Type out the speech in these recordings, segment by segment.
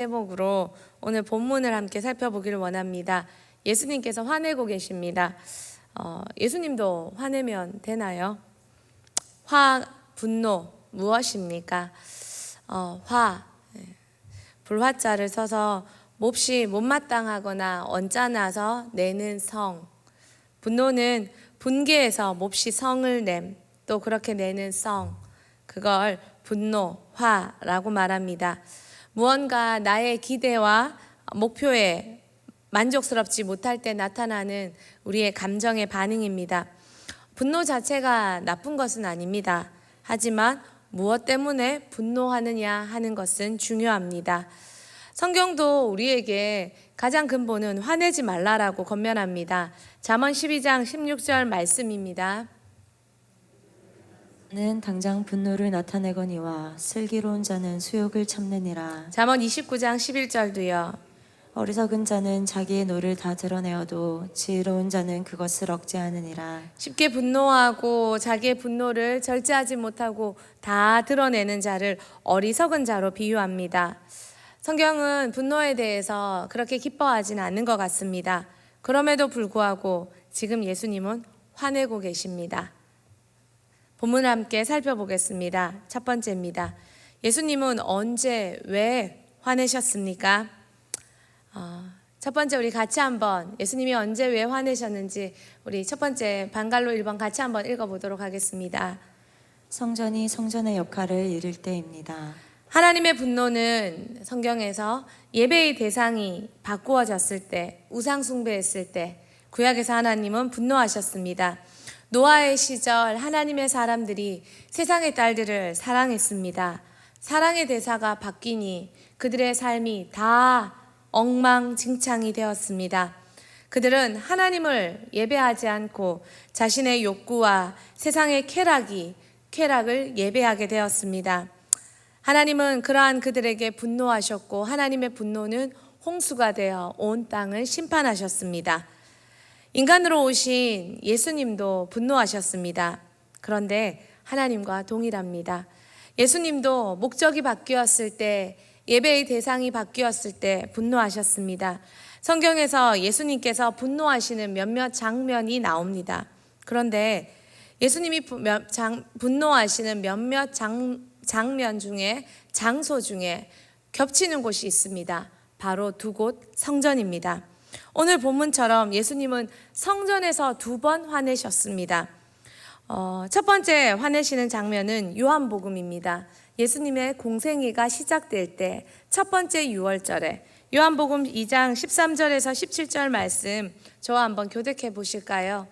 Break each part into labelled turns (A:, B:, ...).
A: 제목으로 오늘 본문을 함께 살펴보기를 원합니다. 예수님께서 화내고 계십니다. 예수님도 화내면 되나요? 분노 무엇입니까? 불화자를 써서 몹시 못마땅하거나 언짢아서 내는 성. 분노는 분개해서 몹시 성을 냄, 또 그렇게 내는 성. 그걸 분노, 화라고 말합니다. 무언가 나의 기대와 목표에 만족스럽지 못할 때 나타나는 우리의 감정의 반응입니다. 분노 자체가 나쁜 것은 아닙니다. 하지만 무엇 때문에 분노하느냐 하는 것은 중요합니다. 성경도 우리에게 가장 근본은 화내지 말라라고 권면합니다. 잠언 12장 16절 말씀입니다.
B: 는 당장 분노를 나타내거니와 슬기로운 자는 수욕을 참느니라.
A: 잠언 29장 11절도요.
B: 어리석은 자는 자기의 노를 다 드러내어도 지혜로운 자는 그것을 억제하느니라.
A: 쉽게 분노하고 자기의 분노를 절제하지 못하고 다 드러내는 자를 어리석은 자로 비유합니다. 성경은 분노에 대해서 그렇게 기뻐하지는 않는 것 같습니다. 그럼에도 불구하고 지금 예수님은 화내고 계십니다. 본문을 함께 살펴보겠습니다. 첫 번째입니다. 예수님은 언제 왜 화내셨습니까? 첫 번째 우리 같이 한번 예수님이 언제 왜 화내셨는지 우리 첫 번째 방갈로 1번 같이 한번 읽어보도록 하겠습니다.
B: 성전이 성전의 역할을 이룰 때입니다.
A: 하나님의 분노는 성경에서 예배의 대상이 바꾸어졌을 때, 우상 숭배했을 때 구약에서 하나님은 분노하셨습니다. 노아의 시절 하나님의 사람들이 세상의 딸들을 사랑했습니다. 사랑의 대사가 바뀌니 그들의 삶이 다 엉망진창이 되었습니다. 그들은 하나님을 예배하지 않고 자신의 욕구와 세상의 쾌락을 예배하게 되었습니다. 하나님은 그러한 그들에게 분노하셨고 하나님의 분노는 홍수가 되어 온 땅을 심판하셨습니다. 인간으로 오신 예수님도 분노하셨습니다. 그런데 하나님과 동일합니다. 예수님도 목적이 바뀌었을 때, 예배의 대상이 바뀌었을 때 분노하셨습니다. 성경에서 예수님께서 분노하시는 몇몇 장면이 나옵니다. 그런데 예수님이 분노하시는 몇몇 장면 중에, 장소 중에 겹치는 곳이 있습니다. 바로 두 곳 성전입니다. 오늘 본문처럼 예수님은 성전에서 2번 화내셨습니다. 첫 번째 화내시는 장면은 요한복음입니다. 예수님의 공생애가 시작될 때 첫 번째 6월절에 요한복음 2장 13절에서 17절 말씀 저와 한번 교독해 보실까요?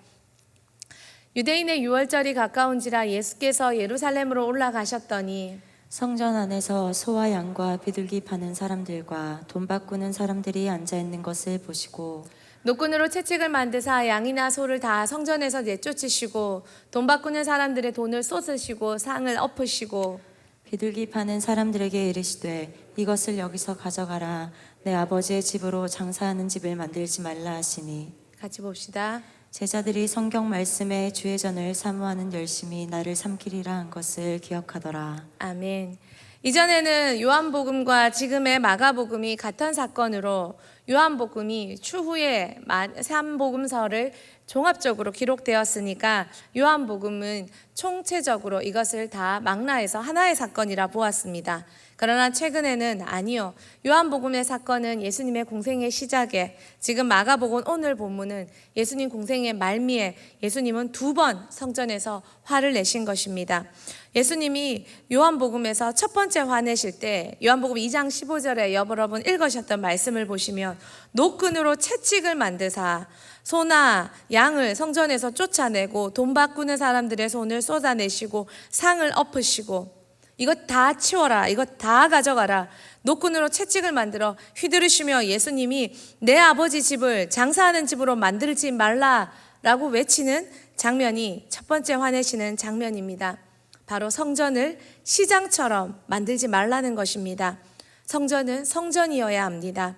A: 유대인의 6월절이 가까운지라 예수께서 예루살렘으로 올라가셨더니
B: 성전 안에서 소와 양과 비둘기 파는 사람들과 돈 바꾸는 사람들이 앉아있는 것을 보시고
A: 노끈으로 채찍을 만드사 양이나 소를 다 성전에서 내쫓으시고 돈 바꾸는 사람들의 돈을 쏟으시고 상을 엎으시고
B: 비둘기 파는 사람들에게 이르시되 이것을 여기서 가져가라. 내 아버지의 집으로 장사하는 집을 만들지 말라 하시니.
A: 같이 봅시다.
B: 제자들이 성경 말씀에 주의 전을 사모하는 열심히 나를 삼키리라 한 것을 기억하더라.
A: 아멘. 이전에는 요한복음과 지금의 마가복음이 같은 사건으로 요한복음이 추후에 3복음서를 종합적으로 기록되었으니까 요한복음은 총체적으로 이것을 다 망라해서 하나의 사건이라 보았습니다. 그러나 최근에는 아니요. 요한복음의 사건은 예수님의 공생의 시작에, 지금 마가복음 오늘 본문은 예수님 공생의 말미에 예수님은 2번 성전에서 화를 내신 것입니다. 예수님이 요한복음에서 첫 번째 화내실 때 요한복음 2장 15절에 여러분 읽으셨던 말씀을 보시면 노끈으로 채찍을 만드사 소나 양을 성전에서 쫓아내고 돈 바꾸는 사람들의 손을 쏟아내시고 상을 엎으시고 이것 다 치워라, 이것 다 가져가라, 노끈으로 채찍을 만들어 휘두르시며 예수님이 내 아버지 집을 장사하는 집으로 만들지 말라라고 외치는 장면이 첫 번째 화내시는 장면입니다. 바로 성전을 시장처럼 만들지 말라는 것입니다. 성전은 성전이어야 합니다.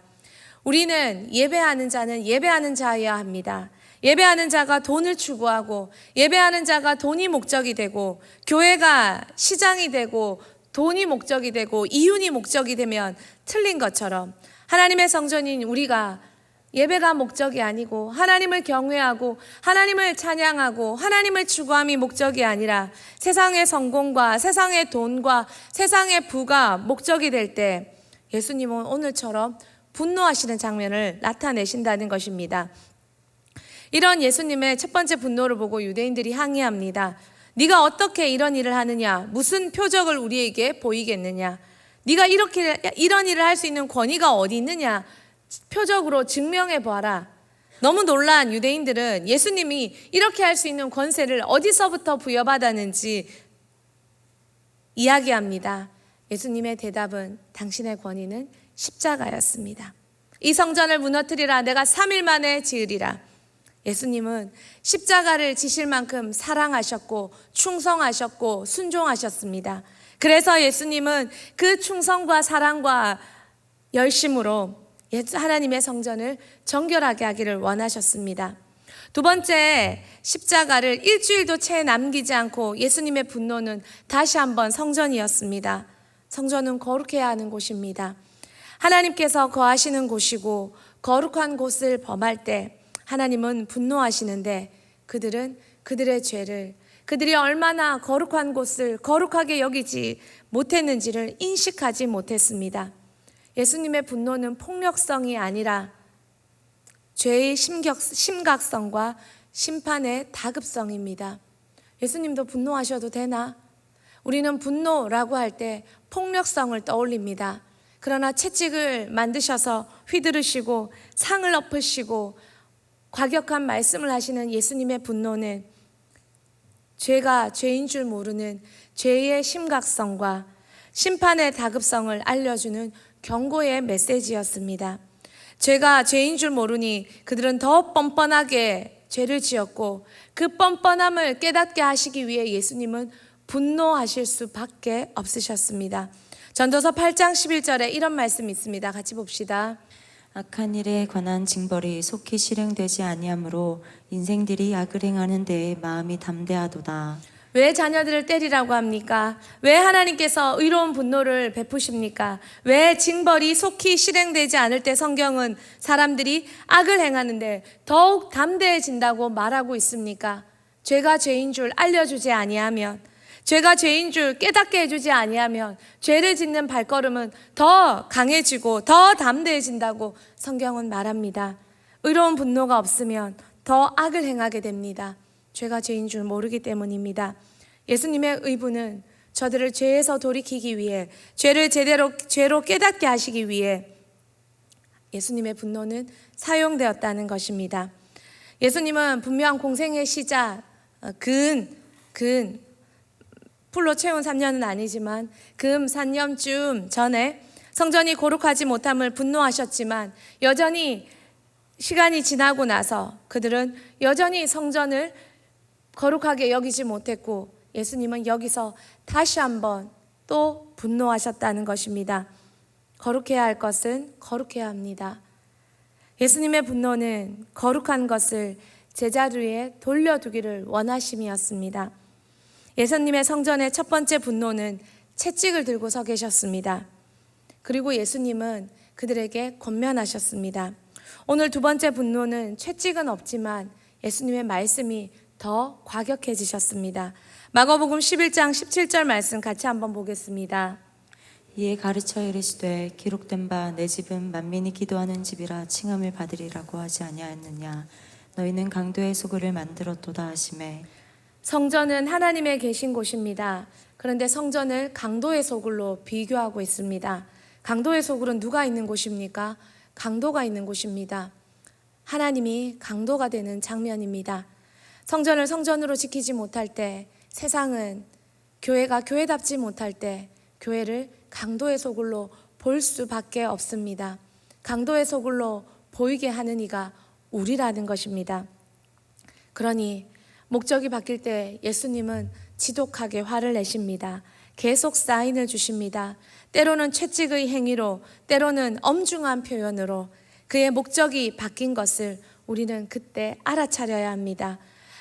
A: 우리는 예배하는 자는 예배하는 자여야 합니다. 예배하는 자가 돈을 추구하고 예배하는 자가 돈이 목적이 되고 교회가 시장이 되고 돈이 목적이 되고 이윤이 목적이 되면 틀린 것처럼 하나님의 성전인 우리가 예배가 목적이 아니고 하나님을 경외하고 하나님을 찬양하고 하나님을 추구함이 목적이 아니라 세상의 성공과 세상의 돈과 세상의 부가 목적이 될 때 예수님은 오늘처럼 분노하시는 장면을 나타내신다는 것입니다. 이런 예수님의 첫 번째 분노를 보고 유대인들이 항의합니다. 네가 어떻게 이런 일을 하느냐? 무슨 표적을 우리에게 보이겠느냐? 네가 이런 일을 할 수 있는 권위가 어디 있느냐? 표적으로 증명해 보아라. 너무 놀란 유대인들은 예수님이 이렇게 할 수 있는 권세를 어디서부터 부여받았는지 이야기합니다. 예수님의 대답은 당신의 권위는 십자가였습니다. 이 성전을 무너뜨리라. 내가 3일 만에 지으리라. 예수님은 십자가를 지실 만큼 사랑하셨고 충성하셨고 순종하셨습니다. 그래서 예수님은 그 충성과 사랑과 열심으로 하나님의 성전을 정결하게 하기를 원하셨습니다. 두 번째, 십자가를 일주일도 채 남기지 않고 예수님의 분노는 다시 한번 성전이었습니다. 성전은 거룩해야 하는 곳입니다. 하나님께서 거하시는 곳이고 거룩한 곳을 범할 때 하나님은 분노하시는데 그들은 그들의 죄를, 그들이 얼마나 거룩한 곳을 거룩하게 여기지 못했는지를 인식하지 못했습니다. 예수님의 분노는 폭력성이 아니라 죄의 심각성과 심판의 다급성입니다. 예수님도 분노하셔도 되나? 우리는 분노라고 할 때 폭력성을 떠올립니다. 그러나 채찍을 만드셔서 휘두르시고 상을 엎으시고 과격한 말씀을 하시는 예수님의 분노는 죄가 죄인 줄 모르는 죄의 심각성과 심판의 다급성을 알려주는 경고의 메시지였습니다. 죄가 죄인 줄 모르니 그들은 더 뻔뻔하게 죄를 지었고 그 뻔뻔함을 깨닫게 하시기 위해 예수님은 분노하실 수밖에 없으셨습니다. 전도서 8장 11절에 이런 말씀이 있습니다. 같이 봅시다.
B: 악한 일에 관한 징벌이 속히 실행되지 아니하므로 인생들이 악을 행하는 데에 마음이 담대하도다.
A: 왜 자녀들을 때리라고 합니까? 왜 하나님께서 의로운 분노를 베푸십니까? 왜 징벌이 속히 실행되지 않을 때 성경은 사람들이 악을 행하는데 더욱 담대해진다고 말하고 있습니까? 죄가 죄인 줄 알려주지 아니하면, 죄가 죄인 줄 깨닫게 해주지 아니하면 죄를 짓는 발걸음은 더 강해지고 더 담대해진다고 성경은 말합니다. 의로운 분노가 없으면 더 악을 행하게 됩니다. 죄가 죄인 줄 모르기 때문입니다. 예수님의 의분은 저들을 죄에서 돌이키기 위해, 죄를 제대로 죄로 깨닫게 하시기 위해 예수님의 분노는 사용되었다는 것입니다. 예수님은 분명 공생의 시작, 풀로 채운 3년은 아니지만 금 3년쯤 전에 성전이 거룩하지 못함을 분노하셨지만 여전히 시간이 지나고 나서 그들은 여전히 성전을 거룩하게 여기지 못했고 예수님은 여기서 다시 한번 또 분노하셨다는 것입니다. 거룩해야 할 것은 거룩해야 합니다. 예수님의 분노는 거룩한 것을 제자리에 돌려두기를 원하심이었습니다. 예수님의 성전의 첫 번째 분노는 채찍을 들고 서 계셨습니다. 그리고 예수님은 그들에게 권면하셨습니다. 오늘 두 번째 분노는 채찍은 없지만 예수님의 말씀이 더 과격해지셨습니다. 마가복음 11장 17절 말씀 같이 한번 보겠습니다.
B: 이에 가르쳐 이르시되 기록된 바 내 집은 만민이 기도하는 집이라 칭함을 받으리라고 하지 아니하였느냐. 너희는 강도의 소굴을 만들었도다 하시매.
A: 성전은 하나님의 계신 곳입니다. 그런데 성전을 강도의 소굴로 비교하고 있습니다. 강도의 소굴은 누가 있는 곳입니까? 강도가 있는 곳입니다. 하나님이 강도가 되는 장면입니다. 성전을 성전으로 지키지 못할 때, 세상은 교회가 교회답지 못할 때 교회를 강도의 소굴로 볼 수밖에 없습니다. 강도의 소굴로 보이게 하는 이가 우리라는 것입니다. 그러니 목적이 바뀔 때 예수님은 지독하게 화를 내십니다. 계속 사인을 주십니다. 때로는 채찍의 행위로, 때로는 엄중한 표현으로 그의 목적이 바뀐 것을 우리는 그때 알아차려야 합니다.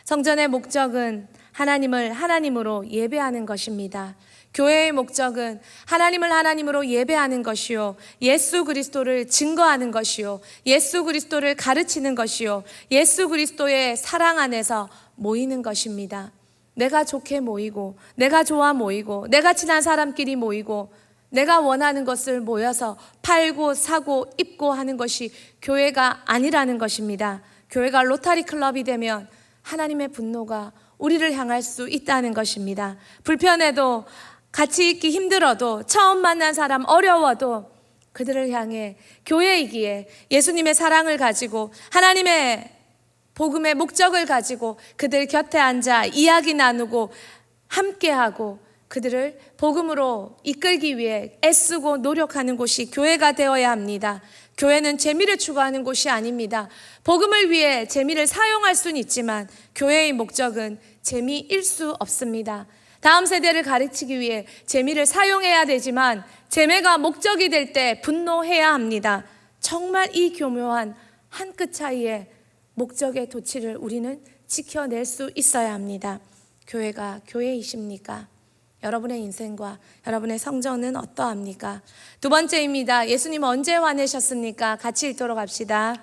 A: 성전의 목적은 하나님을 하나님으로 예배하는 것입니다. 교회의 목적은 하나님을 하나님으로 예배하는 것이요, 예수 그리스도를 증거하는 것이요, 예수 그리스도를 가르치는 것이요, 예수 그리스도의 사랑 안에서 모이는 것입니다. 내가 좋게 모이고, 내가 좋아 모이고, 내가 친한 사람끼리 모이고, 내가 원하는 것을 모여서 팔고 사고 입고 하는 것이 교회가 아니라는 것입니다. 교회가 로타리 클럽이 되면 하나님의 분노가 우리를 향할 수 있다는 것입니다. 불편해도, 같이 있기 힘들어도, 처음 만난 사람 어려워도 그들을 향해 교회이기에 예수님의 사랑을 가지고 하나님의 복음의 목적을 가지고 그들 곁에 앉아 이야기 나누고 함께하고 그들을 복음으로 이끌기 위해 애쓰고 노력하는 곳이 교회가 되어야 합니다. 교회는 재미를 추구하는 곳이 아닙니다. 복음을 위해 재미를 사용할 수는 있지만 교회의 목적은 재미일 수 없습니다. 다음 세대를 가르치기 위해 재미를 사용해야 되지만 재미가 목적이 될 때 분노해야 합니다. 정말 이 교묘한 한 끗 차이의 목적의 도치를 우리는 지켜낼 수 있어야 합니다. 교회가 교회이십니까? 여러분의 인생과 여러분의 성전은 어떠합니까? 두 번째입니다. 예수님 언제 화내셨습니까? 같이 읽도록 합시다.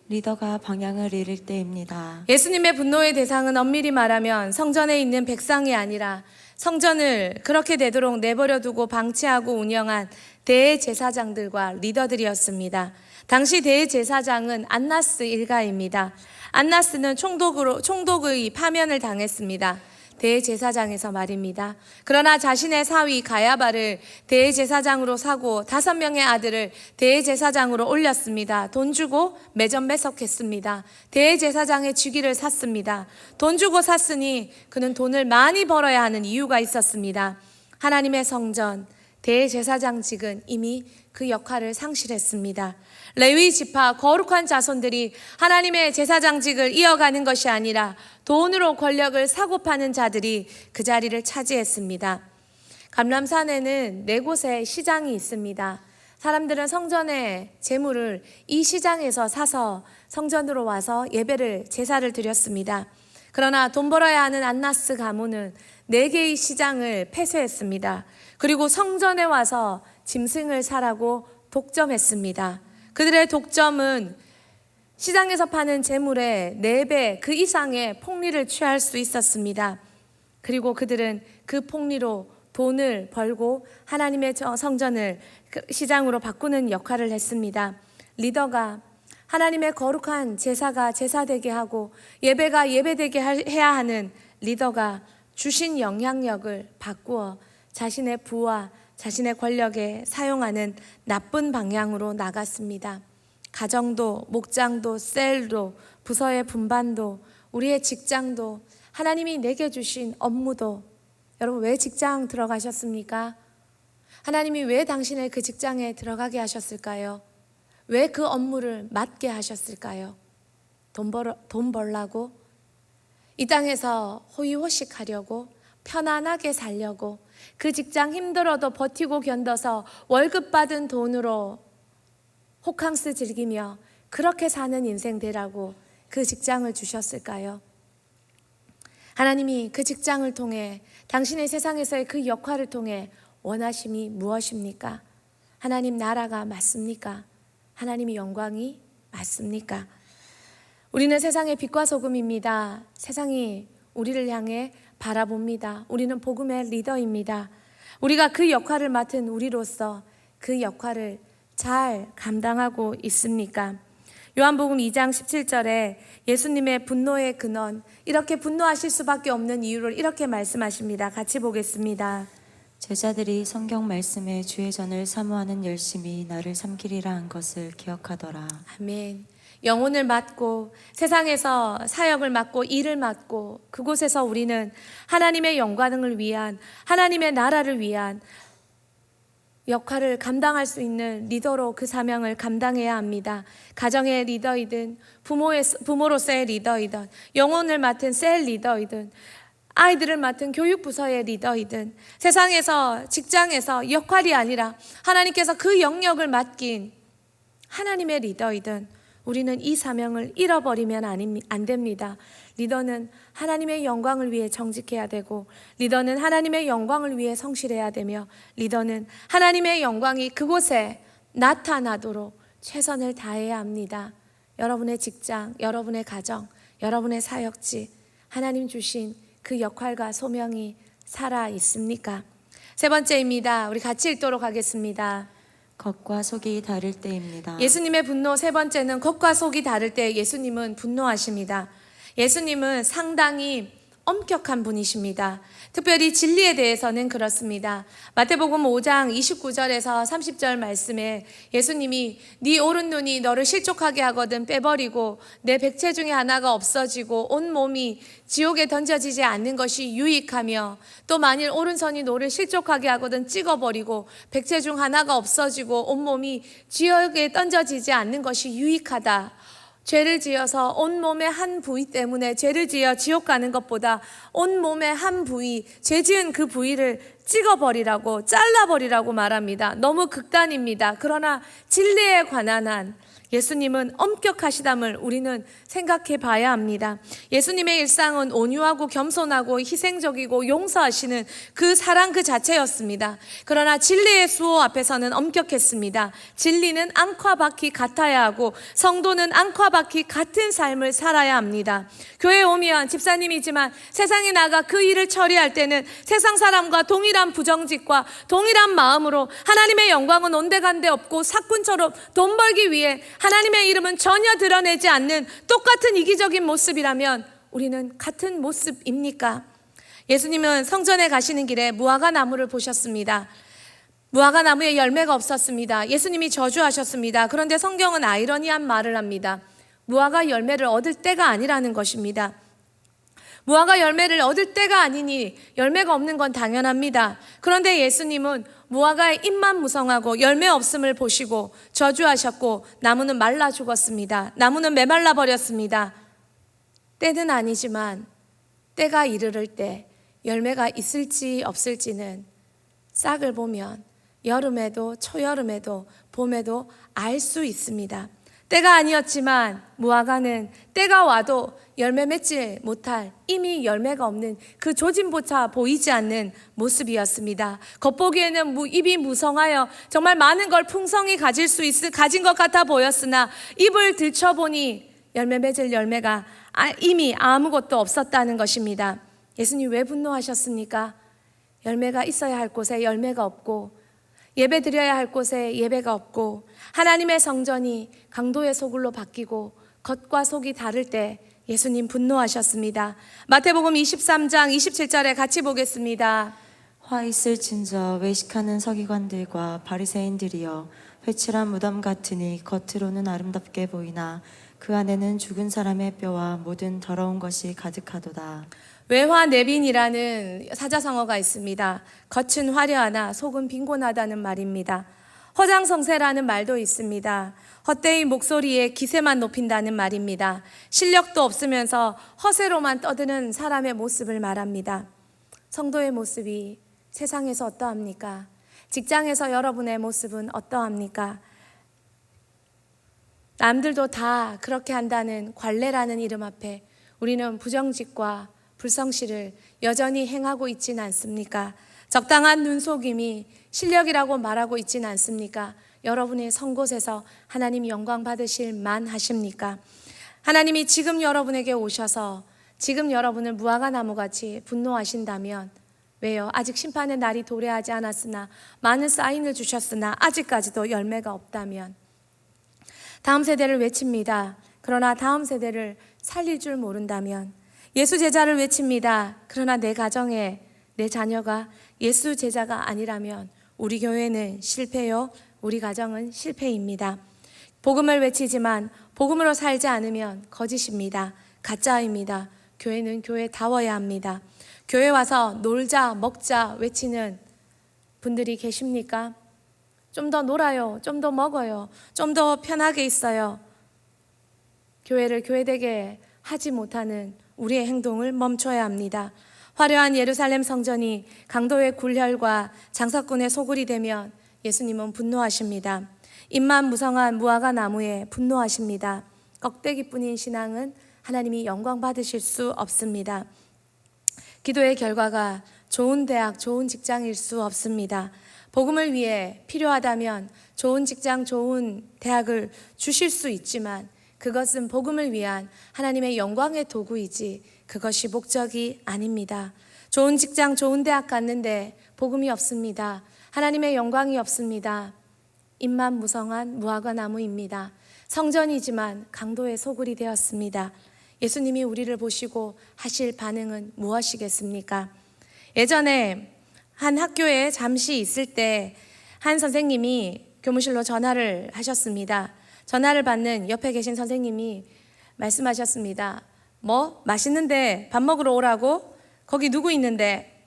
B: 리더가 방향을 잃을 때입니다.
A: 예수님의 분노의 대상은 엄밀히 말하면 성전에 있는 백성이 아니라 성전을 그렇게 되도록 내버려 두고 방치하고 운영한 대제사장들과 리더들이었습니다. 당시 대제사장은 안나스 일가입니다. 안나스는 총독의 파면을 당했습니다. 대제사장에서 말입니다. 그러나 자신의 사위 가야바를 대제사장으로 사고 5명의 아들을 대제사장으로 올렸습니다. 돈 주고 매점매석했습니다. 대제사장의 직위를 샀습니다. 돈 주고 샀으니 그는 돈을 많이 벌어야 하는 이유가 있었습니다. 하나님의 성전, 대제사장직은 이미 그 역할을 상실했습니다. 레위 지파 거룩한 자손들이 하나님의 제사장직을 이어가는 것이 아니라 돈으로 권력을 사고 파는 자들이 그 자리를 차지했습니다. 감람산에는 4곳의 시장이 있습니다. 사람들은 성전의 재물을 이 시장에서 사서 성전으로 와서 예배를 제사를 드렸습니다. 그러나 돈 벌어야 하는 안나스 가문은 4개의 시장을 폐쇄했습니다. 그리고 성전에 와서 짐승을 사라고 독점했습니다. 그들의 독점은 시장에서 파는 재물의 4배 그 이상의 폭리를 취할 수 있었습니다. 그리고 그들은 그 폭리로 돈을 벌고 하나님의 성전을 시장으로 바꾸는 역할을 했습니다. 리더가 하나님의 거룩한 제사가 제사되게 하고 예배가 예배되게 해야 하는 리더가 주신 영향력을 바꾸어 자신의 부와 자신의 권력에 사용하는 나쁜 방향으로 나갔습니다. 가정도, 목장도, 셀도, 부서의 분반도, 우리의 직장도, 하나님이 내게 주신 업무도. 여러분, 왜 직장 들어가셨습니까? 하나님이 왜 당신을 그 직장에 들어가게 하셨을까요? 왜 그 업무를 맡게 하셨을까요? 돈 벌라고? 이 땅에서 호의호식하려고? 편안하게 살려고? 그 직장 힘들어도 버티고 견뎌서 월급 받은 돈으로 호캉스 즐기며 그렇게 사는 인생 되라고 그 직장을 주셨을까요? 하나님이 그 직장을 통해 당신의 세상에서의 그 역할을 통해 원하심이 무엇입니까? 하나님 나라가 맞습니까? 하나님의 영광이 맞습니까? 우리는 세상의 빛과 소금입니다. 세상이 우리를 향해 바라봅니다. 우리는 복음의 리더입니다. 우리가 그 역할을 맡은 우리로서 그 역할을 잘 감당하고 있습니까? 요한복음 2장 17절에 예수님의 분노의 근원, 이렇게 분노하실 수밖에 없는 이유를 이렇게 말씀하십니다. 같이 보겠습니다.
B: 제자들이 성경 말씀에 주의 전을 사모하는 열심이 나를 삼키리라 한 것을 기억하더라.
A: 아멘. 영혼을 맡고 세상에서 사역을 맡고 일을 맡고 그곳에서 우리는 하나님의 영광을 위한, 하나님의 나라를 위한 역할을 감당할 수 있는 리더로 그 사명을 감당해야 합니다. 가정의 리더이든 부모로서의 리더이든 영혼을 맡은 셀 리더이든 아이들을 맡은 교육부서의 리더이든 세상에서 직장에서 역할이 아니라 하나님께서 그 영역을 맡긴 하나님의 리더이든 우리는 이 사명을 잃어버리면 안 됩니다. 리더는 하나님의 영광을 위해 정직해야 되고, 리더는 하나님의 영광을 위해 성실해야 되며, 리더는 하나님의 영광이 그곳에 나타나도록 최선을 다해야 합니다. 여러분의 직장, 여러분의 가정, 여러분의 사역지, 하나님 주신 그 역할과 소명이 살아 있습니까? 세 번째입니다. 우리 같이 읽도록 하겠습니다.
B: 겉과 속이 다를 때입니다.
A: 예수님의 분노 세 번째는 겉과 속이 다를 때 예수님은 분노하십니다. 예수님은 상당히 엄격한 분이십니다. 특별히 진리에 대해서는 그렇습니다. 마태복음 5장 29절에서 30절 말씀에 예수님이 네 오른 눈이 너를 실족하게 하거든 빼버리고 내 백체 중에 하나가 없어지고 온 몸이 지옥에 던져지지 않는 것이 유익하며, 또 만일 오른손이 너를 실족하게 하거든 찍어버리고 백체 중 하나가 없어지고 온 몸이 지옥에 던져지지 않는 것이 유익하다. 죄를 지어서 온몸의 한 부위 때문에 죄를 지어 지옥 가는 것보다 온몸의 한 부위, 죄 지은 그 부위를 찍어버리라고, 잘라버리라고 말합니다. 너무 극단입니다. 그러나 진리에 관한 한 예수님은 엄격하시담을 우리는 생각해 봐야 합니다. 예수님의 일상은 온유하고 겸손하고 희생적이고 용서하시는 그 사랑 그 자체였습니다. 그러나 진리의 수호 앞에서는 엄격했습니다. 진리는 앙과 바퀴 같아야 하고 성도는 앙과 바퀴 같은 삶을 살아야 합니다. 교회에 오면 집사님이지만 세상에 나가 그 일을 처리할 때는 세상 사람과 동일한 부정직과 동일한 마음으로 하나님의 영광은 온데간데 없고 사꾼처럼 돈 벌기 위해 하나님의 이름은 전혀 드러내지 않는 똑같은 이기적인 모습이라면 우리는 같은 모습입니까? 예수님은 성전에 가시는 길에 무화과 나무를 보셨습니다. 무화과 나무에 열매가 없었습니다. 예수님이 저주하셨습니다. 그런데 성경은 아이러니한 말을 합니다. 무화과 열매를 얻을 때가 아니라는 것입니다. 무화과 열매를 얻을 때가 아니니 열매가 없는 건 당연합니다. 그런데 예수님은 무화과의 잎만 무성하고 열매 없음을 보시고 저주하셨고 나무는 말라 죽었습니다. 나무는 메말라 버렸습니다. 때는 아니지만 때가 이르를 때 열매가 있을지 없을지는 싹을 보면 여름에도 초여름에도 봄에도 알 수 있습니다. 때가 아니었지만 무화과는 때가 와도 열매 맺지 못할, 이미 열매가 없는 그 조짐조차 보이지 않는 모습이었습니다. 겉보기에는 잎이 무성하여 정말 많은 걸 풍성히 가진 것 같아 보였으나 잎을 들춰보니 열매 맺을 열매가 이미 아무것도 없었다는 것입니다. 예수님 왜 분노하셨습니까? 열매가 있어야 할 곳에 열매가 없고, 예배 드려야 할 곳에 예배가 없고, 하나님의 성전이 강도의 소굴로 바뀌고 겉과 속이 다를 때 예수님 분노하셨습니다. 마태복음 23장 27절에 같이 보겠습니다.
B: 화 있을진저 외식하는 서기관들과 바리새인들이여, 회칠한 무덤 같으니 겉으로는 아름답게 보이나 그 안에는 죽은 사람의 뼈와 모든 더러운 것이 가득하도다.
A: 외화내빈이라는 사자성어가 있습니다. 겉은 화려하나 속은 빈곤하다는 말입니다. 허장성세라는 말도 있습니다. 헛되이 목소리에 기세만 높인다는 말입니다. 실력도 없으면서 허세로만 떠드는 사람의 모습을 말합니다. 성도의 모습이 세상에서 어떠합니까? 직장에서 여러분의 모습은 어떠합니까? 남들도 다 그렇게 한다는 관례라는 이름 앞에 우리는 부정직과 불성실을 여전히 행하고 있지는 않습니까? 적당한 눈속임이 실력이라고 말하고 있지는 않습니까? 여러분의 선 곳에서 하나님 영광 받으실 만하십니까? 하나님이 지금 여러분에게 오셔서 지금 여러분을 무화과 나무같이 분노하신다면, 왜요? 아직 심판의 날이 도래하지 않았으나 많은 사인을 주셨으나 아직까지도 열매가 없다면, 다음 세대를 외칩니다. 그러나 다음 세대를 살릴 줄 모른다면, 예수 제자를 외칩니다. 그러나 내 가정에 내 자녀가 예수 제자가 아니라면 우리 교회는 실패요, 우리 가정은 실패입니다. 복음을 외치지만 복음으로 살지 않으면 거짓입니다. 가짜입니다. 교회는 교회다워야 합니다. 교회 와서 놀자 먹자 외치는 분들이 계십니까? 좀 더 놀아요, 좀 더 먹어요, 좀 더 편하게 있어요. 교회를 교회되게 하지 못하는 우리의 행동을 멈춰야 합니다. 화려한 예루살렘 성전이 강도의 굴혈과 장사꾼의 소굴이 되면 예수님은 분노하십니다. 잎만 무성한 무화과 나무에 분노하십니다. 껍데기뿐인 신앙은 하나님이 영광 받으실 수 없습니다. 기도의 결과가 좋은 대학, 좋은 직장일 수 없습니다. 복음을 위해 필요하다면 좋은 직장, 좋은 대학을 주실 수 있지만 그것은 복음을 위한 하나님의 영광의 도구이지 그것이 목적이 아닙니다. 좋은 직장, 좋은 대학 갔는데 복음이 없습니다. 하나님의 영광이 없습니다. 잎만 무성한 무화과 나무입니다. 성전이지만 강도의 소굴이 되었습니다. 예수님이 우리를 보시고 하실 반응은 무엇이겠습니까? 예전에 한 학교에 잠시 있을 때 한 선생님이 교무실로 전화를 하셨습니다. 전화를 받는 옆에 계신 선생님이 말씀하셨습니다. 뭐? 맛있는데 밥 먹으러 오라고? 거기 누구 있는데?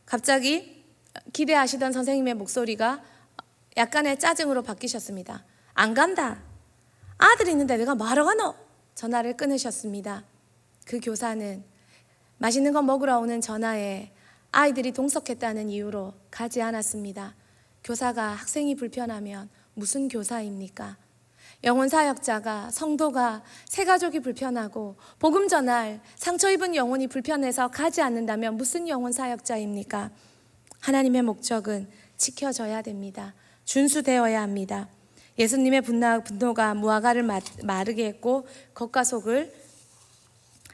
A: 갑자기 기대하시던 선생님의 목소리가 약간의 짜증으로 바뀌셨습니다. 안 간다. 아들 있는데 내가 뭐하러 가노? 전화를 끊으셨습니다. 그 교사는 맛있는 거 먹으러 오는 전화에 아이들이 동석했다는 이유로 가지 않았습니다. 교사가 학생이 불편하면 무슨 교사입니까? 영혼사역자가, 성도가, 새가족이 불편하고 복음 전할 상처 입은 영혼이 불편해서 가지 않는다면 무슨 영혼사역자입니까? 하나님의 목적은 지켜져야 됩니다. 준수되어야 합니다. 예수님의 분노가 무화과를 마르게 했고 겉과 속을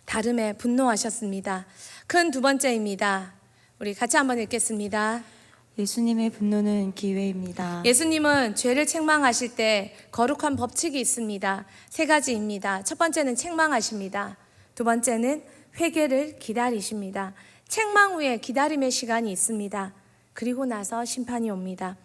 A: 다름에 분노하셨습니다. 큰 두 번째입니다. 우리 같이 한번 읽겠습니다.
B: 예수님의 분노는 기회입니다.
A: 예수님은 죄를 책망하실 때 거룩한 법칙이 있습니다. 세 가지입니다. 첫 번째는 책망하십니다. 두 번째는 회개를 기다리십니다. 책망 후에 기다림의 시간이 있습니다. 그리고 나서 심판이 옵니다.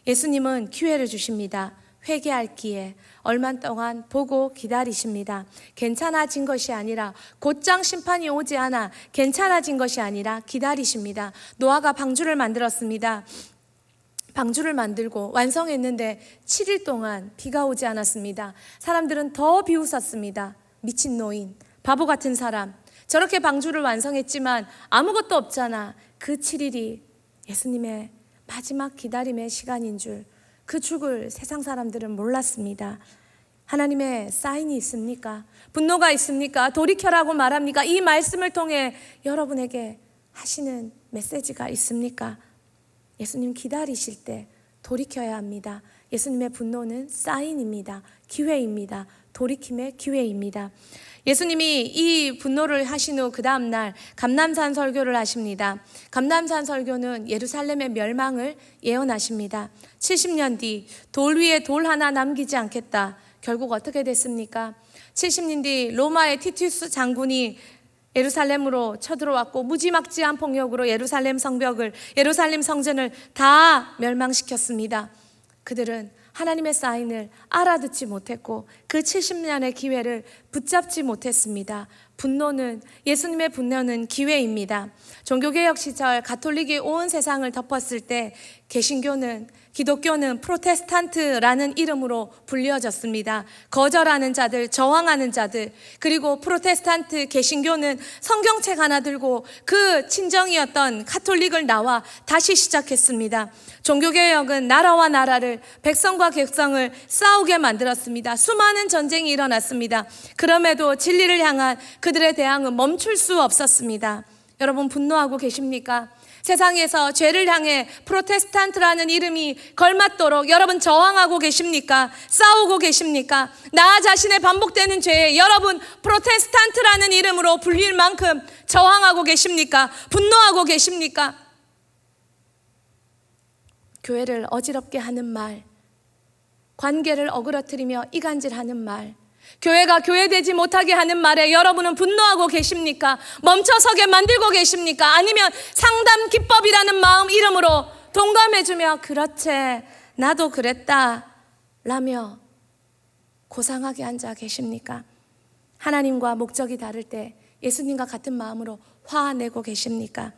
A: 예수님은 기회를 주십니다. 회개할 기회, 얼마 동안 보고 기다리십니다. 괜찮아진 것이 아니라 곧장 심판이 오지 않아 괜찮아진 것이 아니라 기다리십니다. 노아가 방주를 만들었습니다. 방주를 만들고 완성했는데 7일 동안 비가 오지 않았습니다. 사람들은 더 비웃었습니다. 미친 노인, 바보 같은 사람, 저렇게 방주를 완성했지만 아무것도 없잖아. 그 7일이 예수님의 마지막 기다림의 시간인 줄, 그 죽을 세상 사람들은 몰랐습니다. 하나님의 사인이 있습니까? 분노가 있습니까? 돌이켜라고 말합니까? 이 말씀을 통해 여러분에게 하시는 메시지가 있습니까? 예수님 기다리실 때 돌이켜야 합니다. 예수님의 분노는 사인입니다. 기회입니다. 돌이킴의 기회입니다. 예수님이 이 분노를 하신 후 그 다음날 감람산 설교를 하십니다. 감람산 설교는 예루살렘의 멸망을 예언하십니다. 70년 뒤 돌 위에 돌 하나 남기지 않겠다. 결국 어떻게 됐습니까? 70년 뒤 로마의 티투스 장군이 예루살렘으로 쳐들어왔고 무지막지한 폭력으로 예루살렘 성벽을, 예루살렘 성전을 다 멸망시켰습니다. 그들은 하나님의 사인을 알아듣지 못했고 그 70년의 기회를 붙잡지 못했습니다. 예수님의 분노는 기회입니다. 종교개혁 시절 가톨릭이 온 세상을 덮었을 때 개신교는, 기독교는 프로테스탄트라는 이름으로 불려졌습니다. 거절하는 자들, 저항하는 자들, 그리고 프로테스탄트 개신교는 성경책 하나 들고 그 친정이었던 가톨릭을 나와 다시 시작했습니다. 종교개혁은 나라와 나라를, 백성과 백성을 싸우게 만들었습니다. 수많은 전쟁이 일어났습니다. 그럼에도 진리를 향한 그들의 대항은 멈출 수 없었습니다. 여러분 분노하고 계십니까? 세상에서 죄를 향해 프로테스탄트라는 이름이 걸맞도록 여러분 저항하고 계십니까? 싸우고 계십니까? 나 자신의 반복되는 죄에 여러분 프로테스탄트라는 이름으로 불릴 만큼 저항하고 계십니까? 분노하고 계십니까? 교회를 어지럽게 하는 말, 관계를 어그러뜨리며 이간질하는 말, 교회가 교회되지 못하게 하는 말에 여러분은 분노하고 계십니까? 멈춰서게 만들고 계십니까? 아니면 상담 기법이라는 마음 이름으로 동감해주며 그렇지 나도 그랬다 라며 고상하게 앉아 계십니까? 하나님과 목적이 다를 때 예수님과 같은 마음으로 화내고 계십니까?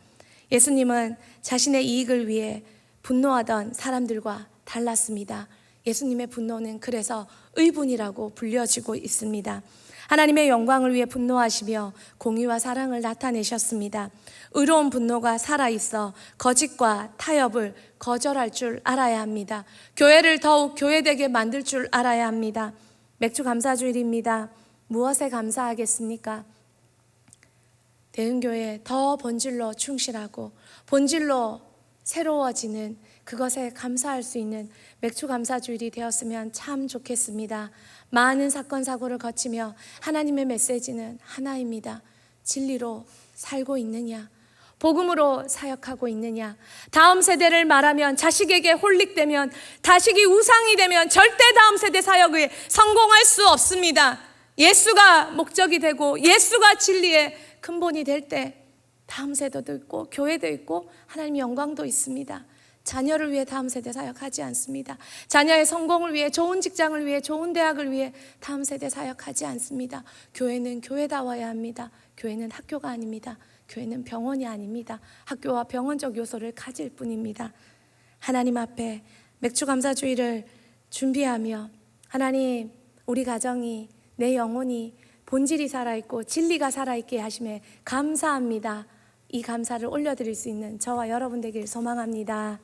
A: 예수님은 자신의 이익을 위해 분노하던 사람들과 달랐습니다. 예수님의 분노는 그래서 의분이라고 불려지고 있습니다. 하나님의 영광을 위해 분노하시며 공의와 사랑을 나타내셨습니다. 의로운 분노가 살아있어 거짓과 타협을 거절할 줄 알아야 합니다. 교회를 더욱 교회되게 만들 줄 알아야 합니다. 맥주 감사주일입니다. 무엇에 감사하겠습니까? 대흥교회 더 본질로 충실하고 본질로 새로워지는 그것에 감사할 수 있는 맥주 감사주일이 되었으면 참 좋겠습니다. 많은 사건 사고를 거치며 하나님의 메시지는 하나입니다. 진리로 살고 있느냐? 복음으로 사역하고 있느냐? 다음 세대를 말하면 자식에게 홀릭되면 자식이 우상이 되면 절대 다음 세대 사역에 성공할 수 없습니다. 예수가 목적이 되고 예수가 진리의 근본이 될 때 다음 세대도 있고 교회도 있고 하나님의 영광도 있습니다. 자녀를 위해 다음 세대 사역하지 않습니다. 자녀의 성공을 위해, 좋은 직장을 위해, 좋은 대학을 위해 다음 세대 사역하지 않습니다. 교회는 교회다워야 합니다. 교회는 학교가 아닙니다. 교회는 병원이 아닙니다. 학교와 병원적 요소를 가질 뿐입니다. 하나님 앞에 맥주 감사주의를 준비하며 하나님, 우리 가정이, 내 영혼이 본질이 살아있고 진리가 살아있게 하심에 감사합니다. 이 감사를 올려드릴 수 있는 저와 여러분 되길 소망합니다.